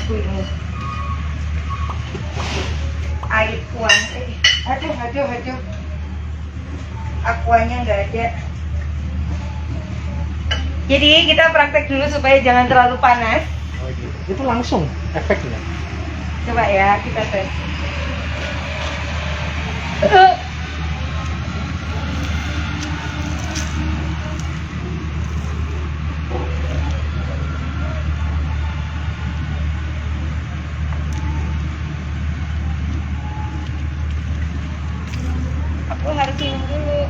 Ini air kuang aduh aquanya nggak ada. Jadi kita praktek dulu supaya jangan terlalu panas. Oh, gitu. Itu langsung efeknya. Coba ya kita tes. Aku harus minum dulu.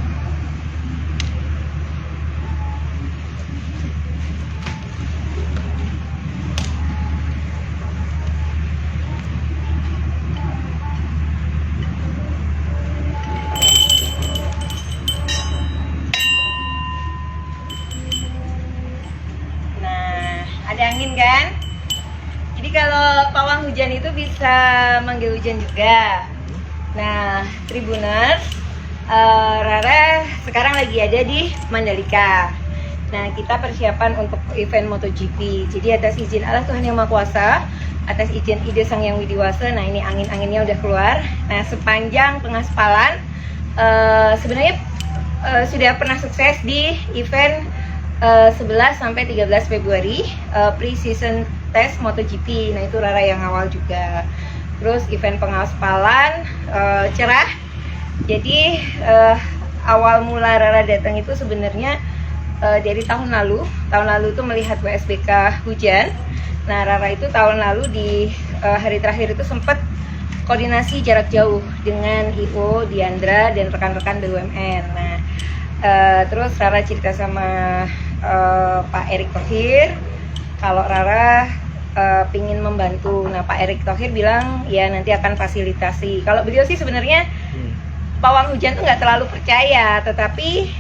Nah, ada angin kan? Jadi kalau pawang hujan itu bisa manggil hujan juga. Nah, Tribuners, Rara sekarang lagi ada di Mandalika. Nah, kita persiapan untuk event MotoGP. Jadi atas izin Allah Tuhan Yang Maha Kuasa, atas izin Ide Sang Yang Widiwasa, nah ini angin-anginnya udah keluar. Nah, sepanjang pengaspalan sebenarnya sudah pernah sukses di event 11 sampai 13 Februari pre-season test MotoGP. Nah, itu Rara yang awal juga. Terus event pengaspalan cerah. Jadi awal mula Rara datang itu sebenarnya dari tahun lalu. Tahun lalu itu melihat WSBK hujan. Nah, Rara itu tahun lalu di hari terakhir itu sempat koordinasi jarak jauh dengan IO, Diandra, dan rekan-rekan BUMN. Nah, terus Rara cerita sama Pak Erick Thohir kalau Rara pingin membantu. Nah, Pak Erick Thohir bilang ya nanti akan fasilitasi. Kalau beliau sih sebenarnya pawang hujan tuh nggak terlalu percaya, tetapi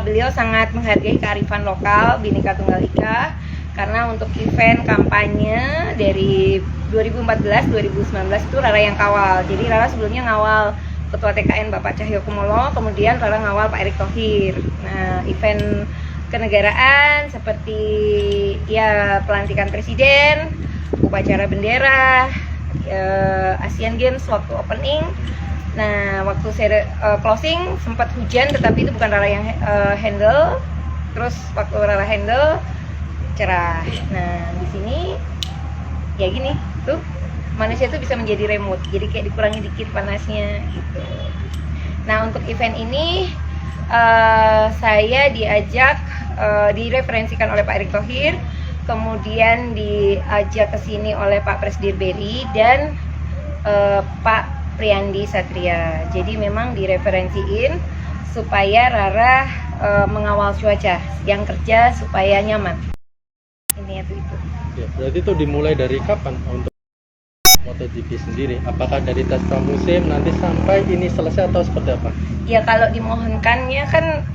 beliau sangat menghargai kearifan lokal Bhinneka Tunggal Ika, karena untuk event kampanye dari 2014-2019 itu Rara yang kawal. Jadi Rara sebelumnya ngawal Ketua TKN Bapak Cahyokumolo, kemudian Rara ngawal Pak Erick Thohir. Nah, event kenegaraan seperti ya pelantikan presiden, upacara bendera, Asian Games waktu opening. Nah, waktu saya closing sempat hujan, tetapi itu bukan Rara yang handle. Terus waktu Rara handle cerah. Nah, di sini ya gini tuh manusia tuh bisa menjadi remote, jadi kayak dikurangi dikit panasnya gitu. Nah, untuk event ini saya diajak direferensikan oleh Pak Erick Thohir, kemudian diajak ke sini oleh Pak Presdir Berry dan Pak Priyandi Satria. Jadi memang direferensiin supaya Rara mengawal cuaca, yang kerja supaya nyaman. Ini itu. Ya, berarti itu dimulai dari kapan untuk MotoGP sendiri? Apakah dari tes pramusim nanti sampai ini selesai atau seperti apa? Ya, kalau dimohonkannya kan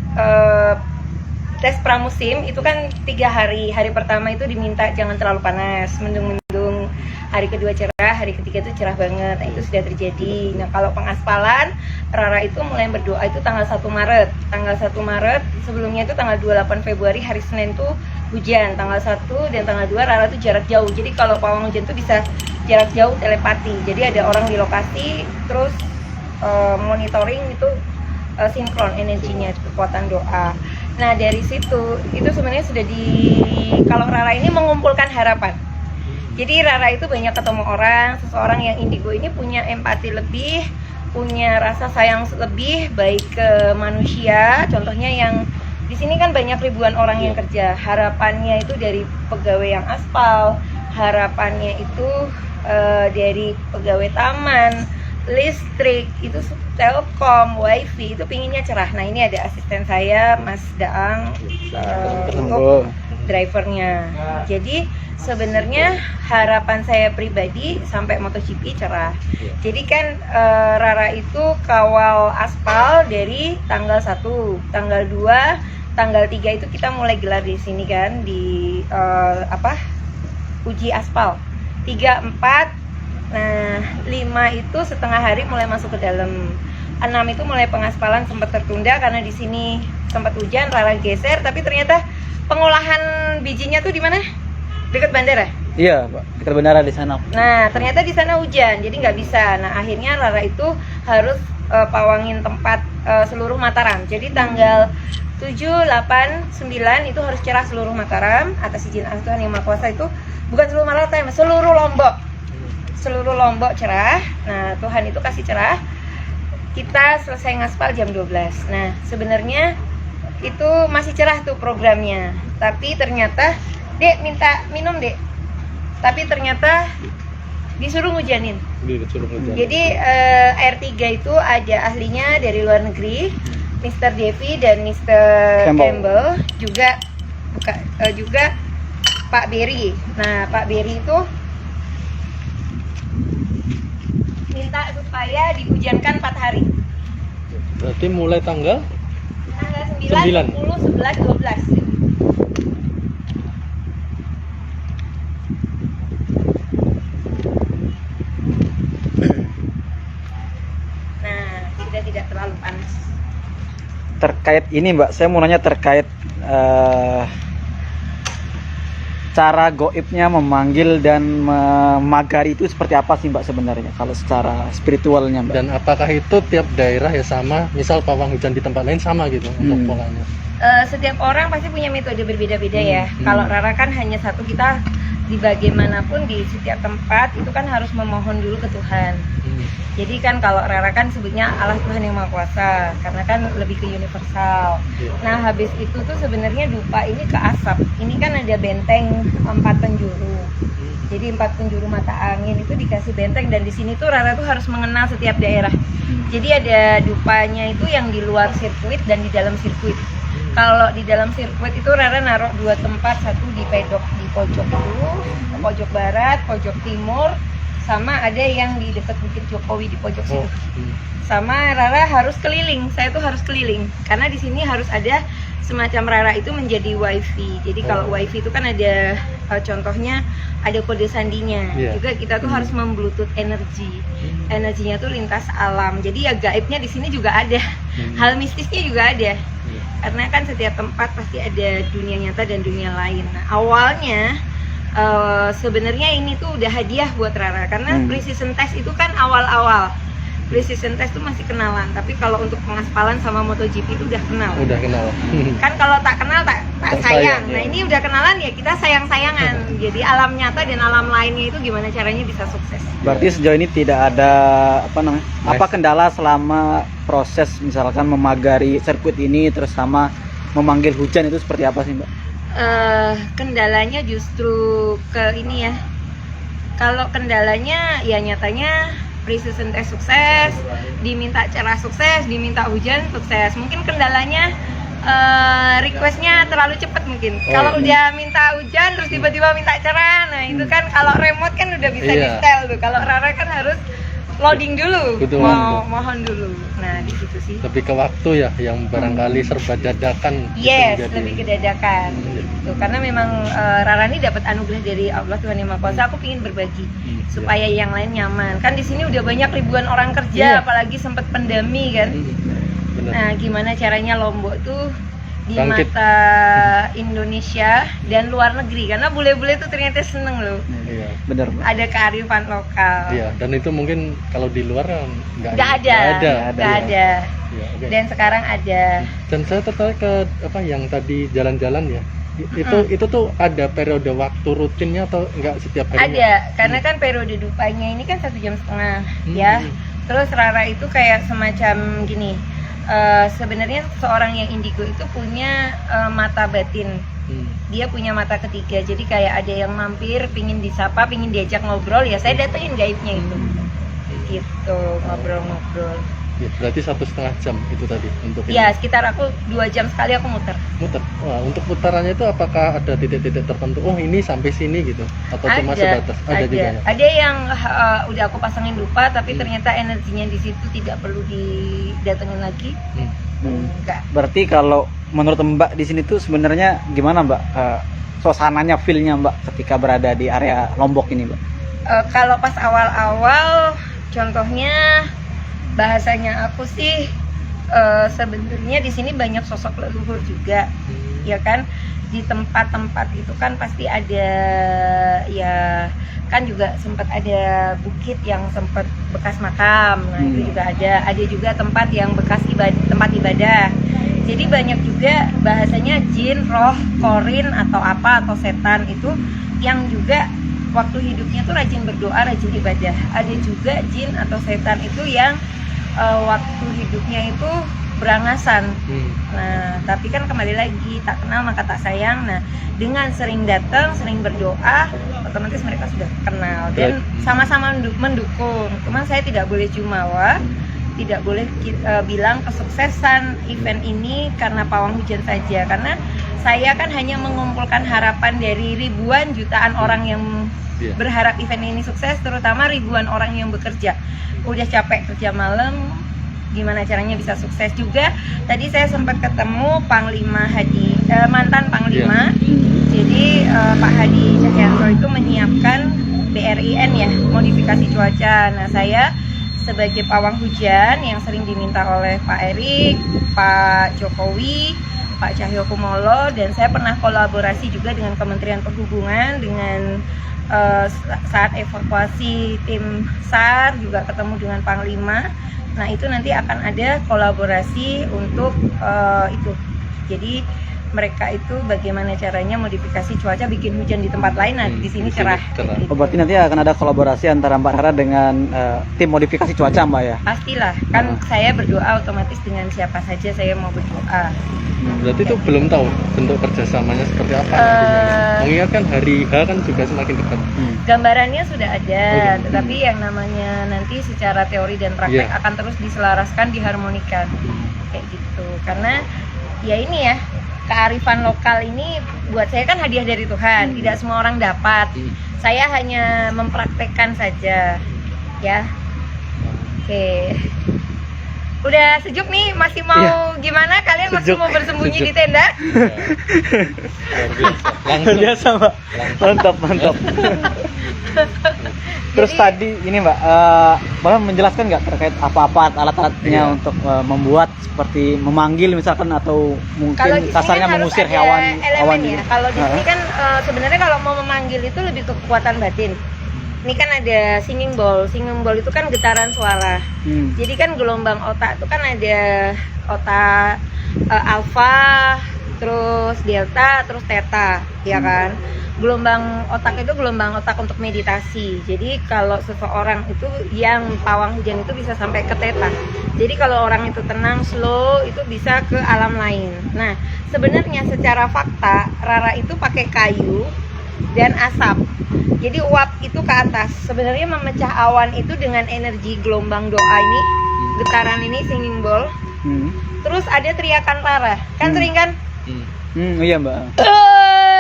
tes pramusim itu kan 3 hari. Hari pertama itu diminta jangan terlalu panas, mendung-mendung. Hari kedua cerah, hari ketiga itu cerah banget. Nah, itu sudah terjadi. Nah, kalau pengaspalan, Rara itu mulai berdoa itu tanggal 1 Maret. Tanggal 1 Maret, sebelumnya itu tanggal 28 Februari, hari Senin tuh hujan. Tanggal 1 dan tanggal 2 Rara itu jarak jauh. Jadi kalau pawang hujan tuh bisa jarak jauh telepati. Jadi ada orang di lokasi, terus monitoring itu sinkron energinya, kekuatan doa. Nah, dari situ itu sebenarnya sudah kalau Rara ini mengumpulkan harapan. Jadi Rara itu banyak ketemu orang, seseorang yang indigo ini punya empati lebih, punya rasa sayang lebih baik ke manusia. Contohnya yang di sini kan banyak ribuan orang yang kerja. Harapannya itu dari pegawai yang aspal, harapannya itu dari pegawai taman, listrik, itu Telkom, wifi, itu pinginnya cerah. Nah, ini ada asisten saya, Mas Daang, untuk drivernya. Jadi sebenarnya harapan saya pribadi sampai MotoGP cerah. Jadi kan Rara itu kawal aspal dari tanggal 1, tanggal 2, tanggal 3 itu kita mulai gelar di sini kan, di uji aspal. 3, 4, nah 5 itu setengah hari mulai masuk ke dalam. 6 itu mulai pengaspalan sempat tertunda karena di sini sempat hujan, Rara geser, tapi ternyata pengolahan bijinya tuh di mana? Dekat bandara. Iya, Pak. Kita bandara di sana. Nah, ternyata di sana hujan, jadi nggak bisa. Nah, akhirnya Rara itu harus pawangin tempat seluruh Mataram. Jadi tanggal 7, 8, 9 itu harus cerah seluruh Mataram atas izin Allah Tuhan Yang Maha Kuasa itu bukan seluruh Mataram, seluruh Lombok. Seluruh Lombok cerah. Nah, Tuhan itu kasih cerah. Kita selesai ngaspal jam 12. Nah, sebenarnya itu masih cerah tuh programnya. Tapi ternyata, Dek minta minum, Dek. Tapi ternyata disuruh ngujanin. Disuruh hujan. Jadi R3 itu ada ahlinya dari luar negeri, Mr. Devi dan Mr. Campbell, juga juga Pak Berry. Nah, Pak Berry itu minta supaya dihujankan 4 hari. Berarti mulai tanggal 9, 10, 11, 12. Nah, sudah tidak terlalu panas. Terkait ini, Mbak, saya mau nanya terkait cara goibnya memanggil dan memagari itu seperti apa sih, Mbak, sebenarnya kalau secara spiritualnya, Mbak? Dan apakah itu tiap daerah ya sama? Misal pawang hujan di tempat lain sama gitu untuk polanya? Setiap orang pasti punya metode berbeda-beda ya. Kalau Rara kan hanya satu, kita di bagaimanapun di setiap tempat itu kan harus memohon dulu ke Tuhan. Jadi kan kalau Rara kan sebutnya Allah Tuhan Yang Maha Kuasa karena kan lebih ke universal. Nah, habis itu tuh sebenarnya dupa ini ke asap. Ini kan ada benteng 4 penjuru. Jadi 4 penjuru mata angin itu dikasih benteng, dan di sini tuh Rara tuh harus mengenal setiap daerah. Jadi ada dupanya itu yang di luar sirkuit dan di dalam sirkuit. Kalau di dalam sirkuit itu Rara naruh 2 tempat, satu di pedok di pojok dulu, pojok barat, pojok timur, sama ada yang di dekat Bukit Jokowi di pojok situ. Sama Rara harus keliling, saya tuh harus keliling karena di sini harus ada semacam Rara itu menjadi wifi. Jadi kalau wifi itu kan ada contohnya ada kode sandinya. Juga kita tuh harus membluetooth energi. Energinya tuh lintas alam. Jadi ya gaibnya di sini juga ada. Hal mistisnya juga ada. Karena kan setiap tempat pasti ada dunia nyata dan dunia lain. Nah, awalnya sebenarnya ini tuh udah hadiah buat Rara karena pre-season test itu kan awal-awal. Pre-season test tuh masih kenalan, tapi kalau untuk pengaspalan sama MotoGP itu udah kenal. Udah kenal. Kan kalau tak kenal tak sayang. Nah, ya. ini udah kenalan ya kita sayang-sayangan. Jadi alam nyata dan alam lainnya itu gimana caranya bisa sukses. Berarti sejauh ini tidak ada apa kendala selama proses misalkan memagari sirkuit ini terus sama memanggil hujan itu seperti apa sih, Mbak? Kendalanya justru ke ini ya. Kalau kendalanya ya nyatanya pre-season test sukses, diminta cerah sukses, diminta hujan sukses. Mungkin kendalanya requestnya terlalu cepat mungkin. Kalau udah minta hujan terus tiba-tiba minta cerah, nah itu kan kalau remote kan udah bisa di setel tuh. Kalau Rara kan harus loading dulu, mohon dulu. Nah di situ sih. Lebih ke waktu ya, yang barangkali serba dadakan. Yes, lebih ke dadakan. Tuh, karena memang Rara ini dapat anugerah dari Allah Tuhan Yang Maha Kuasa. Aku ingin berbagi supaya yang lain nyaman. Kan di sini udah banyak ribuan orang kerja, apalagi sempat pandemi kan. Nah, gimana caranya Lombok tuh di mata Indonesia dan luar negeri, karena bule-bule tuh ternyata seneng loh. Iya, benar. Ada kearifan lokal. Iya, dan itu mungkin kalau di luar nggak ada. Ya, Dan sekarang ada. Dan saya tertarik ke apa yang tadi jalan-jalan ya. Itu tuh ada periode waktu rutinnya atau enggak setiap harinya? Ada, karena kan periode dupanya ini kan 1,5 jam ya. Terus Rara itu kayak semacam gini. Sebenarnya seorang yang indigo itu punya mata batin. Dia punya mata ketiga. Jadi kayak ada yang mampir, pingin disapa, pingin diajak ngobrol, ya saya datengin gaibnya itu. Gitu, ngobrol-ngobrol. Ya, berarti 1,5 jam itu tadi untuk ya, sekitar aku 2 jam sekali aku muter. Wah, untuk putarannya itu apakah ada titik-titik tertentu? Oh, ini sampai sini gitu atau cuma sebatas? Ada juga ya? Ada yang udah aku pasangin dupa tapi ternyata energinya di situ tidak perlu didatengin lagi. Enggak. Berarti kalau menurut Mbak di sini tuh sebenarnya gimana, Mbak? Suasananya, feel-nya Mbak ketika berada di area Lombok ini, Mbak? Kalau pas awal-awal contohnya bahasanya aku sih sebenarnya di sini banyak sosok leluhur juga, ya kan. di tempat-tempat itu kan pasti ada, ya kan juga sempat ada bukit yang sempat bekas makam. Nah itu juga ada juga tempat yang bekas tempat ibadah. Jadi banyak juga bahasanya jin, roh, korin atau apa atau setan itu yang juga waktu hidupnya tuh rajin berdoa, rajin ibadah. Ada juga jin atau setan itu yang waktu hidupnya itu berangasan. Nah, tapi kan kembali lagi, tak kenal maka tak sayang. Nah, dengan sering datang, sering berdoa, otomatis mereka sudah kenal dan sama-sama mendukung. Cuman saya tidak boleh jumawa, tidak boleh bilang kesuksesan event ini karena pawang hujan saja, karena saya kan hanya mengumpulkan harapan dari ribuan jutaan orang yang berharap event ini sukses, terutama ribuan orang yang bekerja. Udah capek kerja malam, gimana caranya bisa sukses juga. Tadi saya sempat ketemu Panglima Hadi, mantan Panglima. Jadi Pak Hadi Cahyanto itu menyiapkan BRIN ya, modifikasi cuaca. Nah saya sebagai pawang hujan yang sering diminta oleh Pak Erik, Pak Jokowi, Pak Cahyokumolo, dan saya pernah kolaborasi juga dengan Kementerian Perhubungan dengan saat evakuasi tim SAR, juga ketemu dengan Panglima. Nah itu nanti akan ada kolaborasi untuk itu. Jadi mereka itu bagaimana caranya modifikasi cuaca, bikin hujan di tempat lain, nah di sini cerah. Oh, berarti nanti akan ada kolaborasi antara Mbak Rara dengan tim modifikasi cuaca, Mbak ya? Pastilah, kan saya berdoa otomatis dengan siapa saja saya mau berdoa. Berarti itu belum tahu bentuk kerjasamanya seperti apa nantinya. Mengingat kan hari H kan juga semakin dekat. Gambarannya sudah ada, tetapi yang namanya nanti secara teori dan praktek akan terus diselaraskan, diharmonikan kayak gitu. Karena ya ini ya, kearifan lokal ini buat saya kan hadiah dari Tuhan, tidak semua orang dapat. Saya hanya mempraktekkan saja, ya. Oke. Udah sejuk nih, masih mau gimana? Kalian masih mau bersembunyi di tenda? Langsung biasa, Mbak. Mantap. Terus Jadi, tadi ini Mbak, Mbak menjelaskan nggak terkait apa-apa alat-alatnya untuk membuat seperti memanggil misalkan atau mungkin kasarnya kan mengusir harus ada hewan elemen ya. Kalau di sini kan sebenarnya kalau mau memanggil itu lebih ke kekuatan batin. Ini kan ada singing bowl itu kan getaran suara. Jadi kan gelombang otak itu kan ada otak alfa, terus delta, terus theta, ya kan? Gelombang otak itu gelombang otak untuk meditasi. Jadi kalau seseorang itu yang pawang hujan itu bisa sampai ke theta. Jadi kalau orang itu tenang, slow, itu bisa ke alam lain. Nah, sebenarnya secara fakta Rara itu pakai kayu dan asap. Jadi uap itu ke atas. Sebenarnya memecah awan itu dengan energi gelombang doa ini, getaran ini, singing bowl. Terus ada teriakan Rara. Kan sering kan? Iya, Mbak.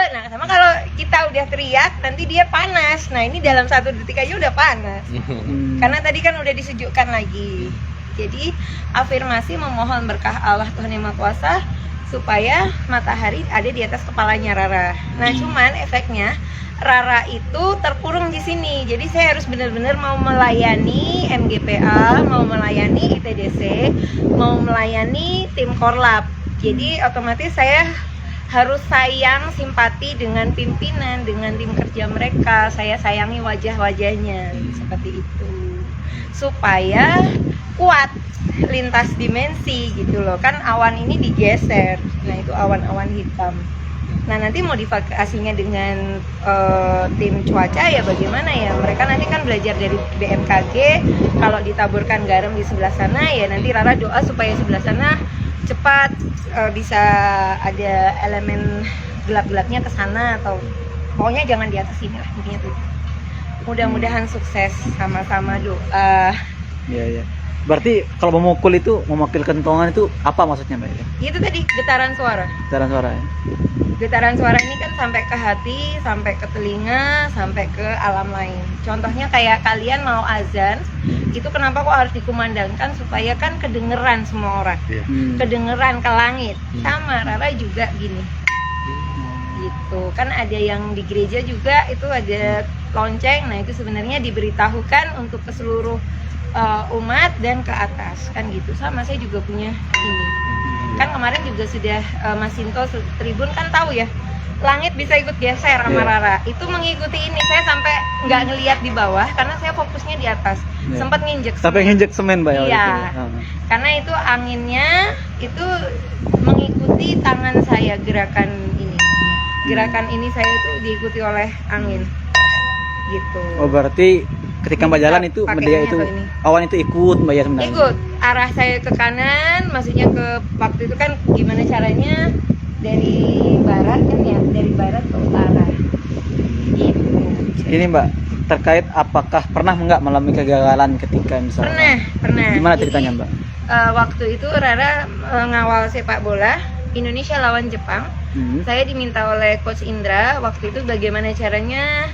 Nah, sama kalau kita udah teriak, nanti dia panas. Nah, ini dalam 1 detik aja udah panas. Karena tadi kan udah disejukkan lagi. Jadi, afirmasi memohon berkah Allah Tuhan Yang Maha Kuasa supaya matahari ada di atas kepalanya Rara. Nah, cuman efeknya Rara itu terkurung di sini. Jadi saya harus benar-benar mau melayani MGPA, mau melayani ITDC, mau melayani tim Korlap. Jadi otomatis saya harus sayang, simpati dengan pimpinan, dengan tim kerja mereka. Saya sayangi wajah-wajahnya seperti itu. Supaya kuat lintas dimensi gitu loh. Kan awan ini digeser. Nah, itu awan-awan hitam. Nah, nanti modifikasinya dengan tim cuaca ya bagaimana ya. Mereka nanti kan belajar dari BMKG. Kalau ditaburkan garam di sebelah sana ya nanti Rara doa supaya sebelah sana cepat bisa ada elemen gelap-gelapnya ke sana, atau pokoknya jangan di atas sini lah intinya tuh. Mudah-mudahan sukses, sama-sama doa. Iya. Berarti kalau memukul itu, memanggil kentongan itu apa maksudnya, Mbak? Itu tadi getaran suara. Getaran suara ya? Getaran suara ini kan sampai ke hati, sampai ke telinga, sampai ke alam lain. Contohnya kayak kalian mau azan, itu kenapa kok harus dikumandangkan supaya kan kedengeran semua orang. Kedengeran ke langit. Sama Rara juga gini. Gitu. Kan ada yang di gereja juga itu ada lonceng. Nah, itu sebenarnya diberitahukan untuk ke seluruh umat dan ke atas kan gitu. Sama saya juga punya ini kan kemarin juga sudah Mas Sinto Tribun kan tahu ya langit bisa ikut geser sama Iya. Rara. Itu mengikuti ini, saya sampai nggak ngelihat di bawah karena saya fokusnya di atas. Iya. Sempat nginjek Sampai semen. nginjek semen Mbak ya waktu Iya. itu? Ah. Karena itu anginnya itu mengikuti tangan saya gerakan ini. Gerakan ini saya itu diikuti oleh angin. Gitu. Oh berarti ketika Mbak Bisa jalan itu pakainya dia itu atau ini? awan itu ikut Mbak ya sebenarnya? Ikut arah saya ke kanan, maksudnya ke waktu itu kan gimana caranya dari barat kan ya, dari barat ke utara. Gitu. Ini Mbak, terkait apakah pernah nggak mengalami kegagalan ketika misalnya? Pernah. Gimana Jadi, ceritanya Mbak? waktu itu Rara ngawal sepak bola Indonesia lawan Jepang. Saya diminta oleh Coach Indra waktu itu bagaimana caranya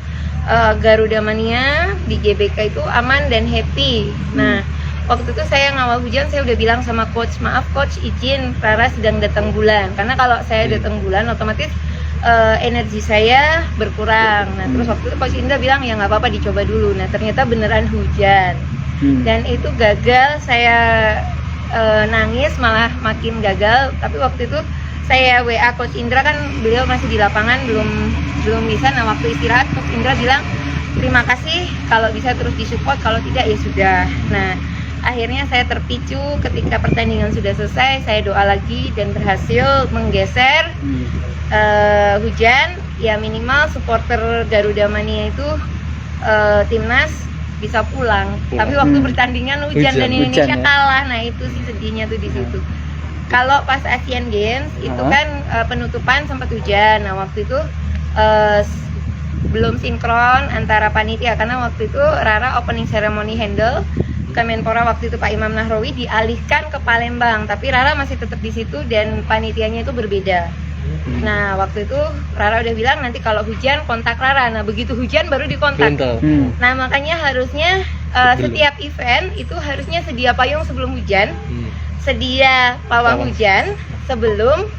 Garuda Mania di GBK itu aman dan happy. Nah, waktu itu saya ngawal hujan, saya udah bilang sama coach, maaf coach, izin Rara sedang datang bulan. Karena kalau saya datang bulan otomatis energi saya berkurang. Nah, terus waktu itu coach Indra bilang ya nggak apa-apa dicoba dulu. Nah, ternyata beneran hujan. Dan itu gagal, saya nangis malah makin gagal. Tapi waktu itu saya WA Coach Indra, kan beliau masih di lapangan belum bisa. Nah, waktu istirahat Coach Indra bilang terima kasih, kalau bisa terus disupport, kalau tidak ya sudah. Nah, akhirnya saya terpicu ketika pertandingan sudah selesai, saya doa lagi dan berhasil menggeser hujan. Ya minimal supporter Garuda Mania itu timnas bisa pulang. Tapi waktu pertandingan hujan dan Indonesia Hujan, ya. kalah. Nah, itu sih sedihnya tuh di situ. Kalau pas Asian Games itu kan penutupan sempat hujan. Nah, waktu itu belum sinkron antara panitia karena waktu itu Rara opening ceremony handle, Kemenpora waktu itu Pak Imam Nahrawi dialihkan ke Palembang, tapi Rara masih tetap di situ dan panitianya itu berbeda. Nah, waktu itu Rara udah bilang nanti kalau hujan kontak Rara. Nah, begitu hujan baru dikontak. Nah, makanya harusnya setiap event itu harusnya sedia payung sebelum hujan, sedia pawang hujan sebelum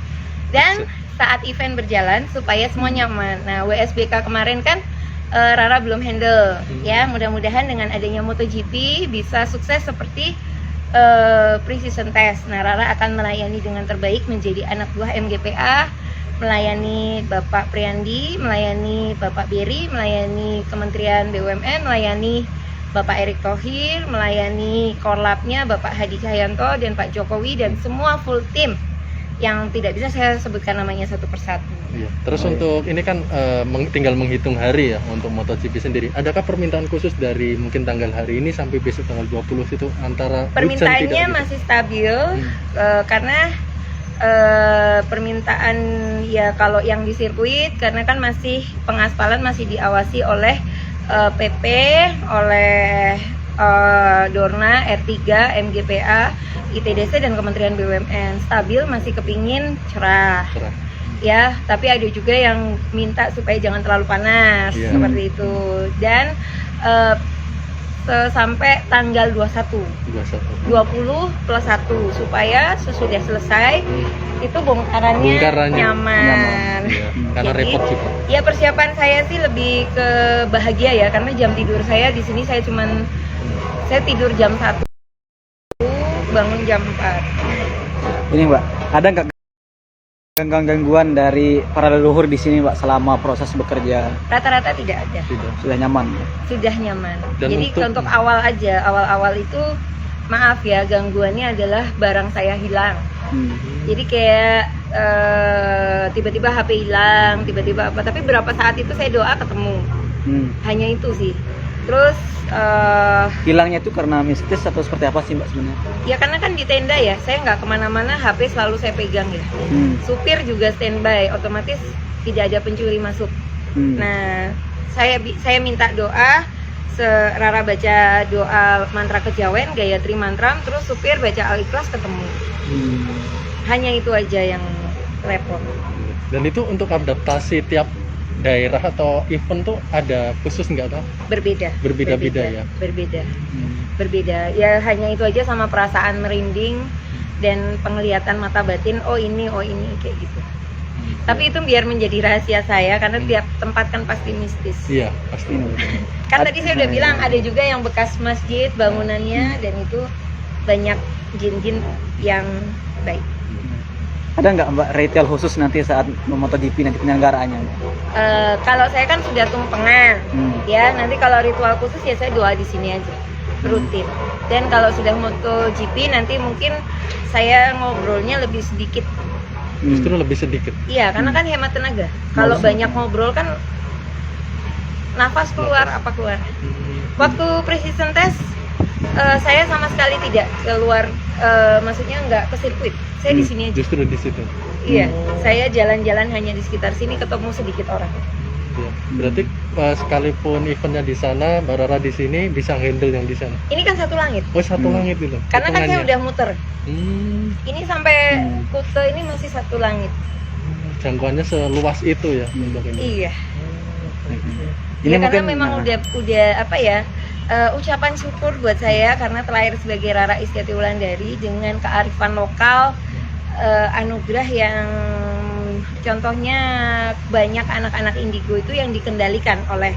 dan saat event berjalan supaya semua nyaman. Nah, WSBK kemarin kan Rara belum handle ya. Mudah-mudahan dengan adanya MotoGP bisa sukses seperti pre-season test. Nah, Rara akan melayani dengan terbaik menjadi anak buah MGPA, melayani Bapak Priandi, melayani Bapak Beri, melayani Kementerian BUMN, melayani Bapak Erick Thohir, melayani Korlapnya Bapak Hadi Cahyanto dan Pak Jokowi dan semua full tim yang tidak bisa saya sebutkan namanya satu persatu. Iya. Terus untuk ini kan tinggal menghitung hari ya untuk MotoGP sendiri. Adakah permintaan khusus dari mungkin tanggal hari ini sampai besok tanggal 20 itu antara permintaannya masih stabil karena permintaan ya kalau yang di sirkuit karena kan masih pengaspalan masih diawasi oleh PP, oleh Dorna, R3, MGPA, ITDC dan Kementerian BUMN. Stabil, masih kepingin cerah. Ya, tapi ada juga yang minta supaya jangan terlalu panas, seperti itu. Dan sampai tanggal 21 20 plus 1 supaya sesudah selesai itu bongkarannya nyaman. Ya, karena jadi, repot juga. Ya persiapan saya sih lebih ke bahagia ya karena jam tidur saya di sini saya tidur jam 1 bangun jam 4. Ini Mbak, ada nggak gangguan dari para leluhur di sini Mbak selama proses bekerja? Rata-rata tidak ada. Sudah nyaman. Sudah nyaman. Dan jadi untuk awal-awal itu maaf ya gangguannya adalah barang saya hilang. Jadi kayak tiba-tiba HP hilang, tiba-tiba apa. Tapi berapa saat itu saya doa ketemu. Hanya itu sih. Terus hilangnya itu karena mistis atau seperti apa sih Mbak sebenarnya? Ya karena kan di tenda ya, saya nggak kemana-mana, HP selalu saya pegang ya. Supir juga standby, otomatis tidak ada pencuri masuk. Nah, saya minta doa, Rara baca doa mantra kejawen, Gayatri Mantra, terus supir baca Al-Ikhlas ketemu. Hanya itu aja yang repot. Dan itu untuk adaptasi tiap daerah atau event tuh ada khusus nggak tuh? Berbeda-beda ya? Berbeda. Ya hanya itu aja sama perasaan merinding dan penglihatan mata batin, oh ini kayak gitu. Tapi itu biar menjadi rahasia saya karena tiap tempat kan pasti mistis. Iya, pasti. Kan tadi saya udah bilang ada juga yang bekas masjid bangunannya dan itu banyak jin-jin yang baik. Ada nggak Mbak retail khusus nanti saat MotoGP nanti penyelenggaraannya? Kalau saya kan sudah tumpengan, ya nanti kalau ritual khusus ya saya doa di sini aja, rutin. Dan kalau sudah MotoGP nanti mungkin saya ngobrolnya lebih sedikit. Justru lebih sedikit. Iya, karena kan hemat tenaga. Kalau banyak ngobrol kan nafas keluar apa keluar. Waktu pre-season test saya sama sekali tidak keluar, maksudnya nggak ke sirkuit. Saya di sini aja. Justru di situ. Iya, saya jalan-jalan hanya di sekitar sini, ketemu sedikit orang. Ya. Berarti sekalipun eventnya di sana, Mbak Rara di sini bisa handle yang di sana. Ini kan satu langit. Oh, satu langit itu. Karena kan saya udah muter. Ini sampai Kute ini masih satu langit. Jangkauannya seluas itu ya untuk ini. Iya. Ini Ya, karena mungkin, memang udah apa ya, ucapan syukur buat saya karena terlahir sebagai Rara Istiati Wulandari dengan kearifan lokal, anugerah yang contohnya banyak anak-anak indigo itu yang dikendalikan oleh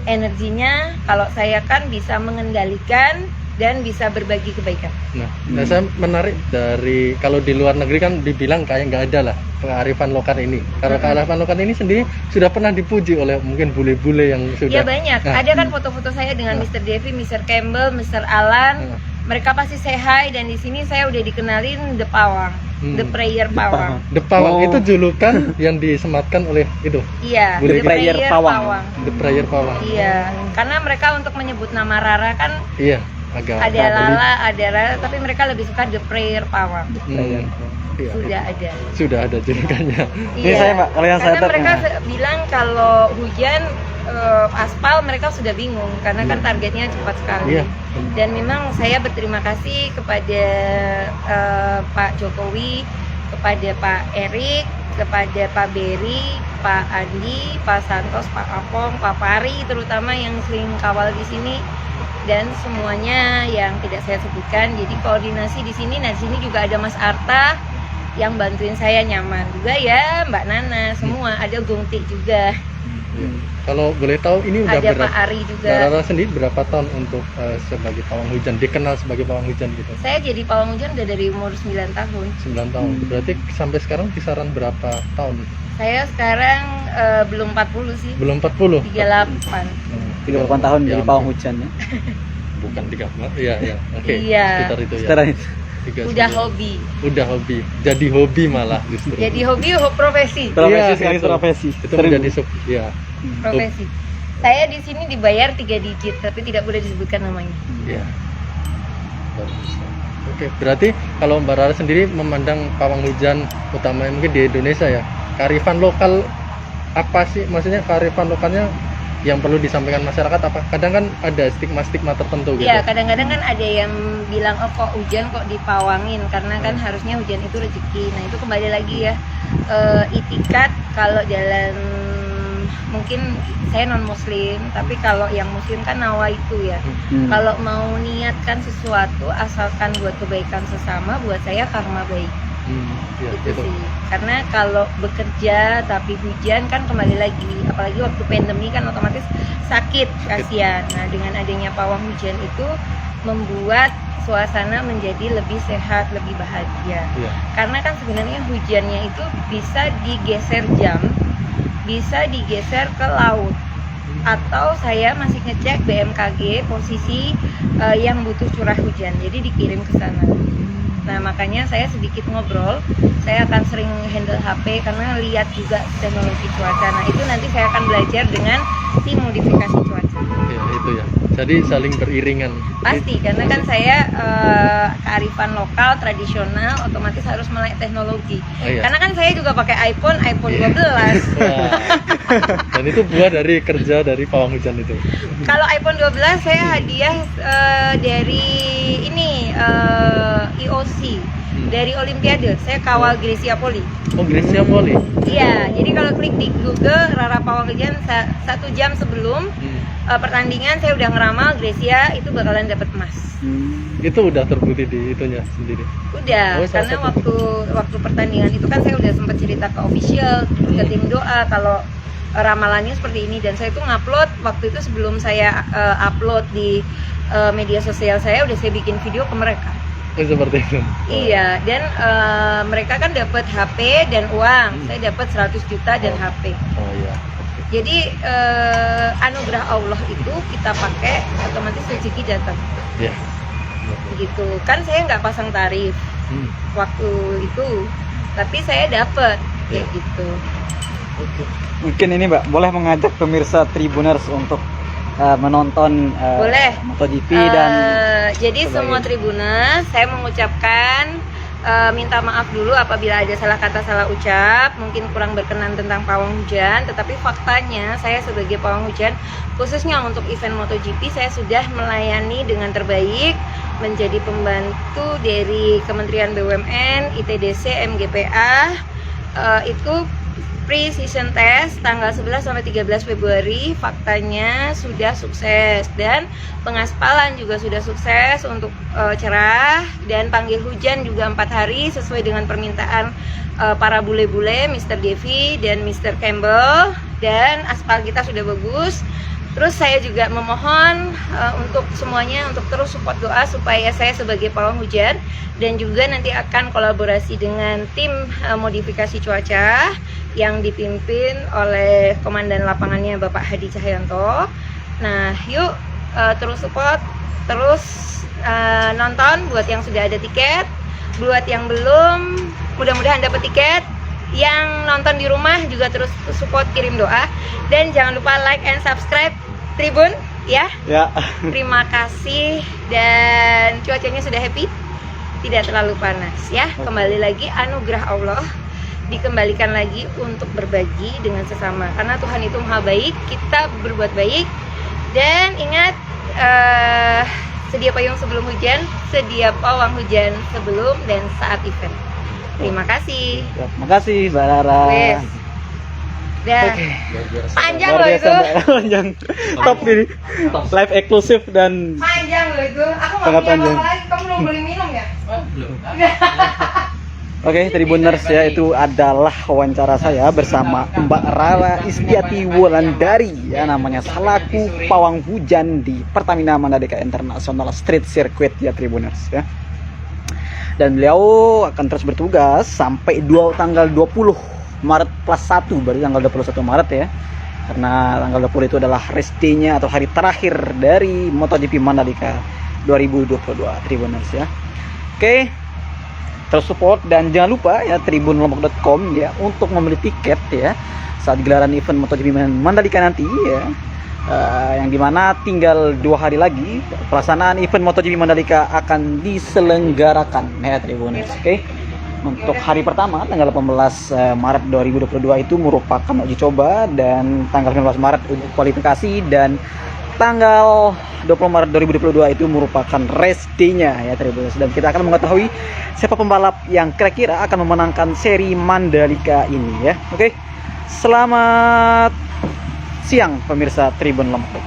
energinya. Kalau saya kan bisa mengendalikan dan bisa berbagi kebaikan. Nah, saya menarik dari kalau di luar negeri kan dibilang kayak nggak ada lah kearifan lokal ini. Kalau kearifan lokal ini sendiri sudah pernah dipuji oleh mungkin bule-bule yang sudah. Ya banyak. Ada kan foto-foto saya dengan Mr. Devi, Mr. Campbell, Mr. Alan. Mereka pasti say hi, dan di sini saya udah dikenalin The Pawang, The Prayer Pawang. The Pawang itu julukan yang disematkan oleh itu. Iya, The Prayer Pawang. The Prayer Pawang. Iya, karena mereka untuk menyebut nama Rara kan Iya, agak ada Lala, ada Rara, tapi mereka lebih suka The Prayer Pawang. Iya, sudah ada julukannya. Ini saya Mbak, kalau yang saya karena mereka bilang kalau hujan aspal mereka sudah bingung karena kan targetnya cepat sekali. Iya. Dan memang saya berterima kasih kepada Pak Jokowi, kepada Pak Erik, kepada Pak Beri, Pak Andi, Pak Santos, Pak Apong, Pak Pari terutama yang sering kawal di sini, dan semuanya yang tidak saya sebutkan. Jadi koordinasi di sini. Nah, di sini juga ada Mas Arta yang bantuin saya nyaman juga ya, Mbak Nana, semua ada Gungti juga. Kalau boleh tahu ini udah ada berapa? Pak Ari juga. Mbak Rara sendiri berapa tahun untuk sebagai pawang hujan, dikenal sebagai pawang hujan gitu? Saya jadi pawang hujan udah dari umur 9 tahun. 9 tahun. Berarti sampai sekarang kisaran berapa tahun? Saya sekarang belum 40 sih. Belum 40? 38. 38 tahun Ya, jadi pawang hujan ya. Bukan 34. Iya, iya. Oke. Iya. Sekitar itu ya. Sekarang itu. 39. Udah hobi. Udah hobi. Jadi hobi malah justru. Jadi hobi profesi. Profesi Iya, sekali gitu. profesi. Itu menjadi ya. Profesi. Saya di sini dibayar 3 digit tapi tidak boleh disebutkan namanya. Iya. Bagus. Oke, berarti kalau Mbak Rara sendiri memandang pawang hujan utamanya mungkin di Indonesia ya, kearifan lokal apa sih? Maksudnya kearifan lokalnya yang perlu disampaikan masyarakat apa? Kadang kan ada stigma-stigma tertentu gitu. Iya, kadang-kadang kan ada yang bilang oh kok hujan kok dipawangin karena kan harusnya hujan itu rezeki. Nah, itu kembali lagi ya itikat. Kalau jalan mungkin saya non muslim, tapi kalau yang muslim kan nawa itu ya. Kalau mau niatkan sesuatu asalkan buat kebaikan sesama, buat saya karma baik. Ya, Itu sih. Karena kalau bekerja tapi hujan kan kembali lagi, apalagi waktu pandemi kan otomatis sakit, kasihan. Nah, dengan adanya pawang hujan itu membuat suasana menjadi lebih sehat, lebih bahagia. Iya. Karena kan sebenarnya hujannya itu bisa digeser jam, bisa digeser ke laut, atau saya masih ngecek BMKG posisi yang butuh curah hujan, jadi dikirim ke sana. Nah, makanya saya sedikit ngobrol, saya akan sering handle HP karena lihat juga teknologi cuaca. Nah, itu nanti saya akan belajar dengan tim modifikasi cuaca. Ya, itu ya. Jadi saling beriringan. Pasti, karena kan saya kearifan lokal tradisional otomatis harus melek teknologi. Oh, iya. Karena kan saya juga pakai iPhone 12. Wah. Dan itu buah dari kerja dari pawang hujan itu. Kalau iPhone 12 saya hadiah dari ini IOC, dari Olimpiade. Saya kawal Grecia Poli. Oh, Grecia Poli. Iya, jadi kalau klik di Google Rara Pawang Hujan 1 jam sebelum pertandingan saya udah ngeramal Grecia itu bakalan dapat emas. Itu udah terbukti di itunya sendiri. Udah, Oh, karena waktu pertandingan itu kan saya udah sempat cerita ke official, ke tim doa kalau ramalannya seperti ini, dan saya tuh ngupload waktu itu sebelum saya upload di media sosial saya udah saya bikin video ke mereka. Seperti itu. Iya, dan mereka kan dapat HP dan uang. Saya dapat 100 juta dan HP. Oh iya. Jadi anugerah Allah itu kita pakai, otomatis rezeki datang. Iya. Gitu. Kan saya nggak pasang tarif waktu itu, tapi saya dapat kayak gitu. Mungkin ini Mbak boleh mengajak pemirsa Tribuners untuk menonton Boleh. MotoGP dan Jadi semua Tribuners, saya mengucapkan minta maaf dulu apabila ada salah kata, salah ucap, mungkin kurang berkenan tentang pawang hujan. Tetapi faktanya saya sebagai pawang hujan, khususnya untuk event MotoGP, saya sudah melayani dengan terbaik, menjadi pembantu dari Kementerian BUMN, ITDC, MGPA. Itu pre-season test tanggal 11 sampai 13 Februari, faktanya sudah sukses, dan pengaspalan juga sudah sukses untuk cerah, dan panggil hujan juga 4 hari sesuai dengan permintaan para bule-bule Mr. Devi dan Mr. Campbell, dan aspal kita sudah bagus. Terus saya juga memohon untuk semuanya untuk terus support doa supaya saya sebagai pawang hujan, dan juga nanti akan kolaborasi dengan tim modifikasi cuaca yang dipimpin oleh komandan lapangannya Bapak Hadi Cahyanto. Nah, yuk terus support, terus nonton buat yang sudah ada tiket, buat yang belum mudah-mudahan dapat tiket. Yang nonton di rumah juga terus support, kirim doa, dan jangan lupa like and subscribe Tribun ya. ya. Terima kasih, dan cuacanya sudah happy, tidak terlalu panas ya. Kembali lagi anugerah Allah dikembalikan lagi untuk berbagi dengan sesama, karena Tuhan itu maha baik. Kita berbuat baik, dan ingat sedia payung sebelum hujan, sedia pawang hujan sebelum dan saat event. Terima kasih. Terima kasih Mbak Rara. Wes. Dah. Panjang Luar loh biasa, itu. Mbak. Panjang. Top ini. Live eksklusif dan Panjang loh itu. Aku nggak Sangat punya panjang. apa-apa lagi. Kamu belum beli minum ya? Belum. Oke, Tribuners ya, itu adalah wawancara saya bersama Mbak Rara Istiati Wulandari ya, namanya selaku pawang hujan di Pertamina Mandalika International Street Circuit ya Tribuners ya. Dan beliau akan terus bertugas sampai tanggal 20 Maret plus 1, berarti tanggal 21 Maret ya. Karena tanggal 20 itu adalah race day-nya atau hari terakhir dari MotoGP Mandalika 2022 Tribuners ya. Oke. Terus support, dan jangan lupa ya tribunlombok.com ya untuk membeli tiket ya saat gelaran event MotoGP Mandalika nanti ya. Yang dimana tinggal 2 hari lagi pelaksanaan event MotoGP Mandalika akan diselenggarakan ya Tribuners. Oke. Untuk hari pertama tanggal 18 Maret 2022 itu merupakan uji coba, dan tanggal 19 Maret untuk kualifikasi, dan tanggal 20 Maret 2022 itu merupakan race day-nya ya Tribuners, dan kita akan mengetahui siapa pembalap yang kira-kira akan memenangkan seri Mandalika ini ya. Oke. Selamat siang pemirsa Tribun Lombok.